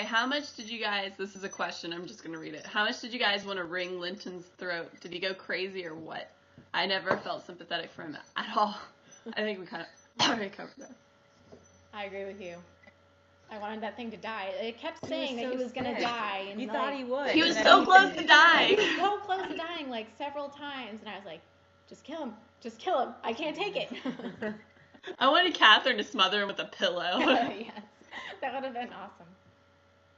Okay, how much did you guys, this is a question, I'm just going to read it. How much did you guys want to wring Linton's throat? Did he go crazy or what? I never felt sympathetic for him at all. I think we kind of already covered that. I agree with you. I wanted that thing to die. It kept saying that he was going to die. And you thought he would. He was so close to dying. He was so close to dying, like, several times. And I was like, just kill him. Just kill him. I can't take it. I wanted Catherine to smother him with a pillow. Yes. That would have been awesome.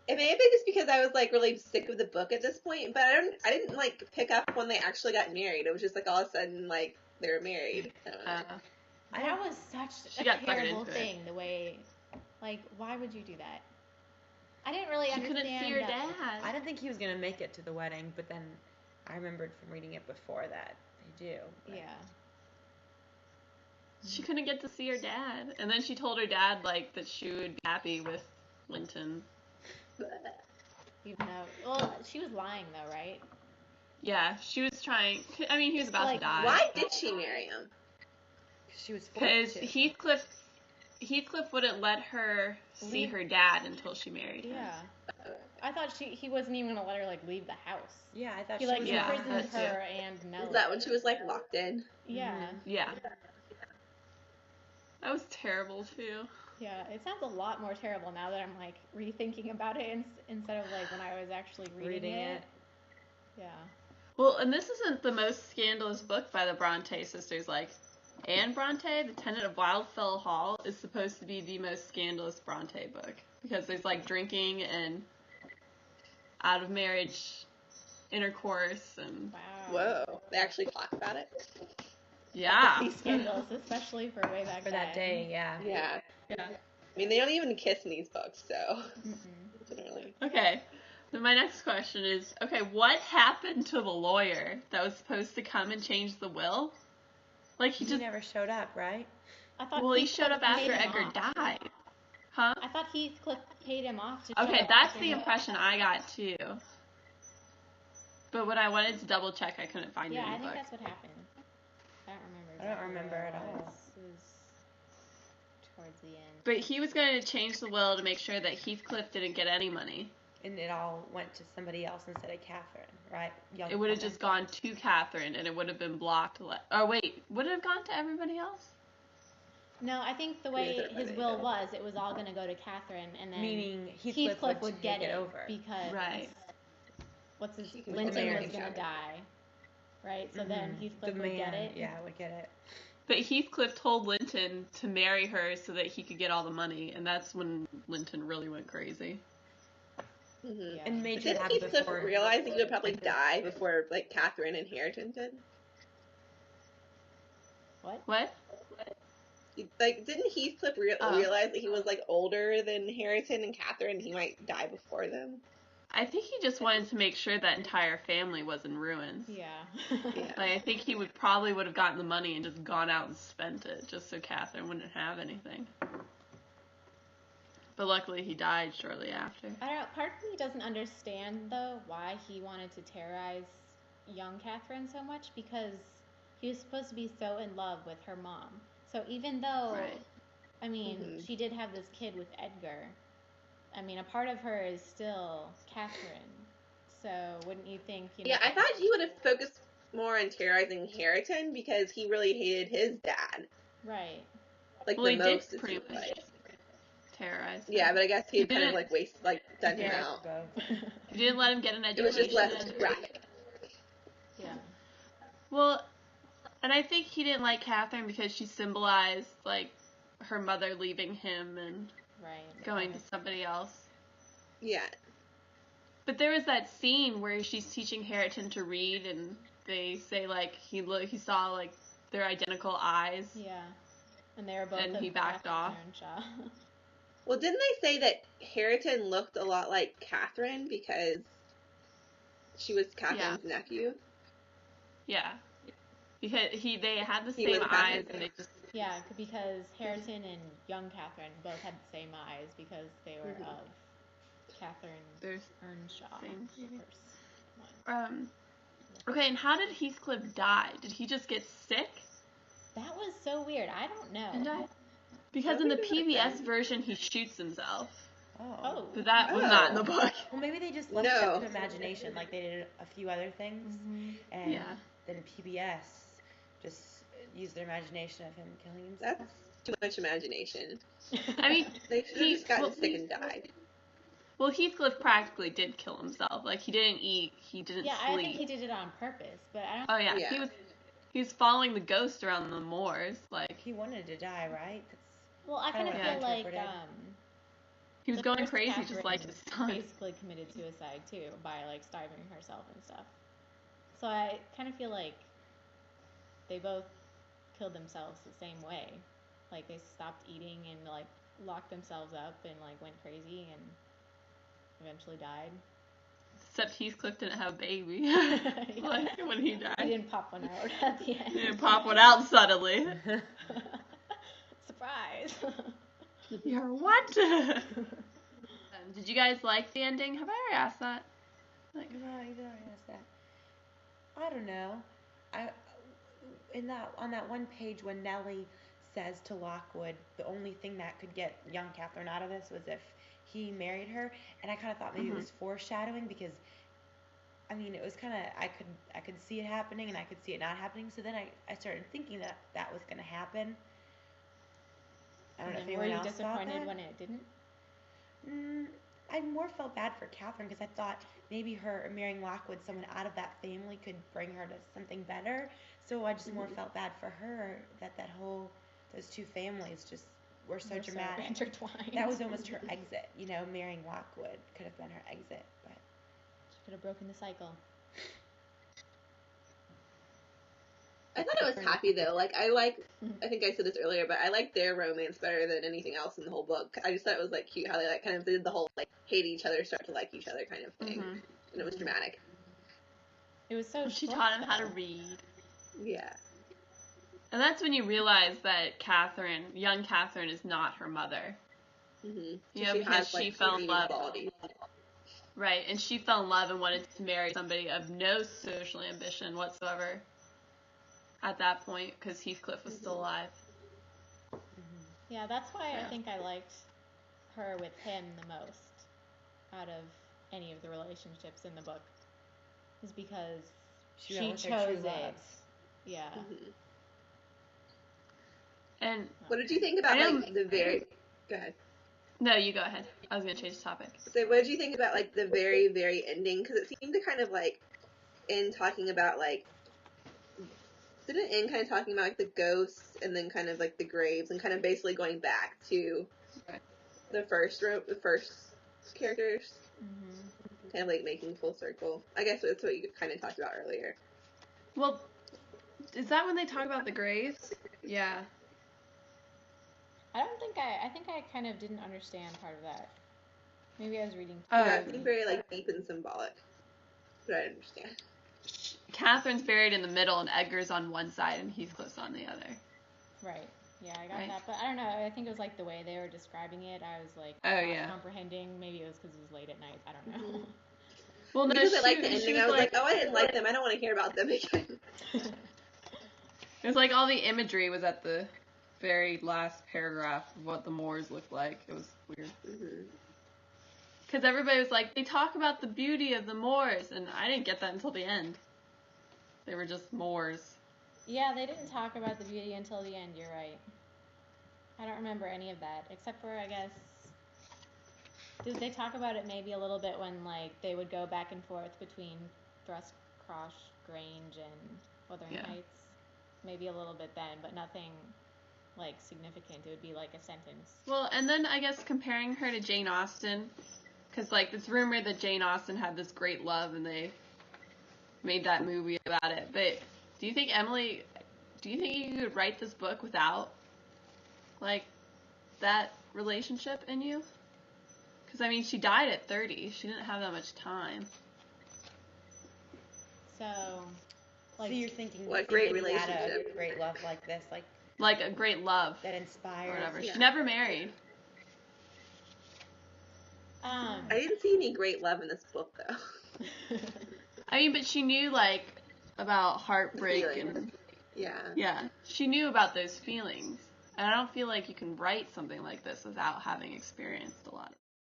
It may have been just because I was, like, really sick of the book at this point, but I didn't, like, pick up when they actually got married. It was just, like, all of a sudden, like, they were married. I don't know. That was such a terrible thing, the way, like, why would you do that? I didn't really understand. She couldn't see her dad. I didn't think he was going to make it to the wedding, but then I remembered from reading it before that they do. But. Yeah. She couldn't get to see her dad. And then she told her dad, like, that she would be happy with Linton. Even though, well, she was lying, though, right? Yeah, she was trying, I mean, he was about to die. Why did she marry him? She was forced to. Because Heathcliff wouldn't let her see her dad until she married him. Yeah. I thought he wasn't even going to let her, like, leave the house. Yeah, I thought he, she like, was imprisoned her and Nellie. Is that when she was, like, locked in? Yeah. Yeah. That was terrible, too. Yeah, it sounds a lot more terrible now that I'm, like, rethinking about it instead of, like, when I was actually reading it. Yeah. Well, and this isn't the most scandalous book by the Bronte sisters. Like, Anne Bronte, The Tenant of Wildfell Hall, is supposed to be the most scandalous Bronte book. Because there's, like, drinking and out-of-marriage intercourse and... Wow. Whoa. They actually talk about it? Yeah. These scandals, especially for way back for then. that day, yeah. Yeah. Yeah. I mean, they don't even kiss in these books, so... Really. Okay. Then my next question is, okay, what happened to the lawyer that was supposed to come and change the will? Like, he never showed up, right? I thought he showed up after Edgar died. Huh? I thought Heathcliff paid him off to Okay, that's the impression I got, too. But when I wanted to double check, I couldn't find it in the book. Yeah, I think that's what happened. I don't remember at all. It was towards the end. But he was going to change the will to make sure that Heathcliff didn't get any money. And it all went to somebody else instead of Catherine, right? It would have just gone to Catherine, and it would have been blocked. Oh, wait. Would it have gone to everybody else? No, I think the way his will was, it was all going to go to Catherine, and then meaning Heathcliff would get it over. Because Linton was going to die, right? So then Heathcliff would get it. Yeah, would get it. But Heathcliff told Linton to marry her so that he could get all the money, and that's when Linton really went crazy. Mm-hmm. Yeah. And Didn't Heathcliff realize he would probably die before, like, Catherine and Hareton did? What? Like, didn't Heathcliff realize that he was, like, older than Hareton and Catherine and he might die before them? I think he just wanted to make sure that entire family was in ruins. Yeah. Like, I think he would have gotten the money and just gone out and spent it, just so Catherine wouldn't have anything. But luckily he died shortly after. I don't know, part of me doesn't understand, though, why he wanted to terrorize young Catherine so much, because he was supposed to be so in love with her mom. So even though, I mean, she did have this kid with Edgar, I mean, a part of her is still Catherine. So wouldn't you think, Yeah, I thought he would have focused more on terrorizing Hareton because he really hated his dad. Right. Like, well, the most did pretty much terrorize him. Yeah, but I guess he kind of, like, done him out. He didn't let him get an education. It was just less graphic. Yeah. Well, and I think he didn't like Catherine because she symbolized, like, her mother leaving him and going to somebody else. Yeah. But there was that scene where she's teaching Hareton to read, and they say, like, he saw, like, their identical eyes. Yeah. And they were both. And he backed off. Well, didn't they say that Hareton looked a lot like Catherine because she was Catherine's nephew? Yeah. Because they had the same eyes, and they just... Yeah, because Hareton and young Catherine both had the same eyes because they were of Catherine Earnshaw. Okay, and how did Heathcliff die? Did he just get sick? That was so weird. I don't know. Because in the PBS version, he shoots himself. Oh. But that was not in the book. Well, maybe they just left it up to imagination, like they did a few other things, and then PBS just used their imagination of him killing himself. That's too much imagination. I mean, they should have just gotten sick and died. Well, Heathcliff practically did kill himself. Like, he didn't eat, he didn't sleep. Yeah, I think he did it on purpose, but I don't... Oh, yeah. He was following the ghost around the moors, like... He wanted to die, right? Well, I kind of feel like, he was going crazy just like his son. Basically committed suicide, too, by, like, starving herself and stuff. So I kind of feel like they both killed themselves the same way. Like, they stopped eating and, like, locked themselves up and, like, went crazy and eventually died. Except Heathcliff didn't have a baby. Like, when he died. He didn't pop one out at the end. He didn't pop one out suddenly. Surprise! You're what? Did you guys like the ending? Have I ever asked that? Like, no, you've already asked that. I don't know. On that one page when Nellie says to Lockwood, the only thing that could get young Catherine out of this was if he married her, and I kind of thought maybe it was foreshadowing, because I mean, it was kind of, I could see it happening and I could see it not happening, so then I started thinking that was going to happen. I don't know if anyone else thought that. Were you disappointed when it didn't? I more felt bad for Catherine, because I thought maybe her marrying Lockwood, someone out of that family, could bring her to something better. So I just more felt bad for her that those two families just were so dramatic. So intertwined. That was almost her exit. You know, marrying Lockwood could have been her exit, but she could have broken the cycle. I thought it was happy though. Like I think I said this earlier, but I like their romance better than anything else in the whole book. I just thought it was like cute how they like kind of did the whole like hate each other, start to like each other kind of thing, and it was dramatic. It was so. She taught him how to read. Yeah. And that's when you realize that young Catherine, is not her mother. Mm-hmm. You know, because she fell in love. Right, and she fell in love and wanted to marry somebody of no social ambition whatsoever at that point, because Heathcliff was still alive. Yeah, that's why I think I liked her with him the most out of any of the relationships in the book, is because she chose it. Yeah. And what did you think about like the very? Go ahead. No, you go ahead. I was gonna change the topic. So, what did you think about like the very, very ending? Because it seemed to kind of like end talking about like. Didn't it end kind of talking about like the ghosts and then kind of like the graves and kind of basically going back to the first characters? Kind of like making full circle. I guess that's what you kind of talked about earlier. Well, is that when they talk about the graves? Yeah. I think I kind of didn't understand part of that. Maybe I was reading. Yeah, it seemed very like deep and symbolic. But I understand. Catherine's buried in the middle and Edgar's on one side and Heathcliff's on the other. Right. Yeah, I got that. But I don't know. I think it was like the way they were describing it. I was like comprehending. Maybe it was because it was late at night. I don't know. Well, no, because I liked the ending. I was like, oh, I didn't like them. I don't want to hear about them again. It was like all the imagery was at the very last paragraph of what the moors looked like. It was weird. Because everybody was like, they talk about the beauty of the moors, and I didn't get that until the end. They were just moors. Yeah, they didn't talk about the beauty until the end, you're right. I don't remember any of that, except for, I guess, did they talk about it maybe a little bit when, like, they would go back and forth between Thrushcross Grange and Wuthering Heights? Maybe a little bit then, but nothing, like, significant. It would be, like, a sentence. Well, and then, I guess, comparing her to Jane Austen, because, like, it's rumored that Jane Austen had this great love, and they made that movie about it. But do you think you could write this book without, like, that relationship in you? Because, I mean, she died at 30. She didn't have that much time. So, like, so you're thinking what great relationship, had a great love like this, like a great love that inspired, or whatever. She never married. I didn't see any great love in this book, though. I mean, but she knew, like, about heartbreak and... Yeah. She knew about those feelings. And I don't feel like you can write something like this without having experienced a lot of